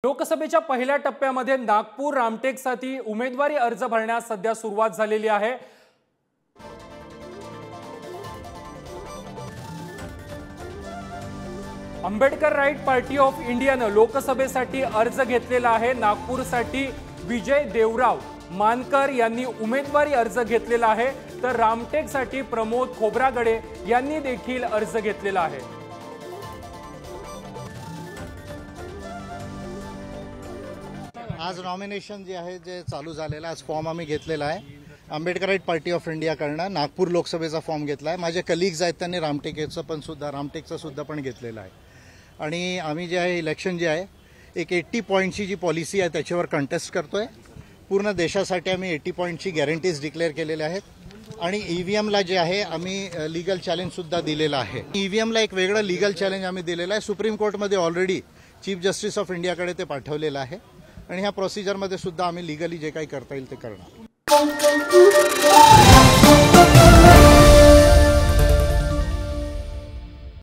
लोकसभेच्या पहिल्या टप्प्यामध्ये नागपूर रामटेकसाठी उमेदवारी अर्ज भरण्यास सध्या सुरुवात झालेली आहे। आंबेडकर राईट पार्टी ऑफ इंडियाने लोकसभेसाठी अर्ज घेतलेला आहे। नागपूरसाठी विजय देवराव मानकर यांनी उमेदवारी अर्ज घेतलेला आहे, तर रामटेकसाठी प्रमोद खोब्रागडे यांनी देखील अर्ज घेतलेला आहे। आज नॉमिनेशन जे आहे जे चालू झालेलं आज फॉर्म आम्ही घेतलेला आहे। Ambedkar right party of India कडनं नागपूर लोकसभेचा फॉर्म घेतला आहे। माझे कलिग्स आहेत त्यांनी रामटेकचं सुद्धा पण घेतलेलं आहे। आणि आम्ही जे आहे इलेक्शन जे आहे एक 80 पॉईंटची जी पॉलिसी आहे त्याच्यावर कंटेस्ट करतोय। पूर्ण देशासाठी आम्ही 80 पॉईंटची गॅरंटीज डिक्लेअर केलेल्या आहेत। आणि ईव्हीएमला जे आहे आम्ही लीगल चॅलेंज सुद्धा दिलेलं आहे। ईव्हीएमला एक वेगळं लीगल चॅलेंज आम्ही दिलेलं आहे। सुप्रीम कोर्टमध्ये ऑलरेडी चीफ जस्टिस ऑफ इंडियाकडे ते पाठवलेलं आहे आणि ह्या प्रोसिजरमध्ये सुद्धा आम्ही लीगली जे काही करता येईल ते करणार।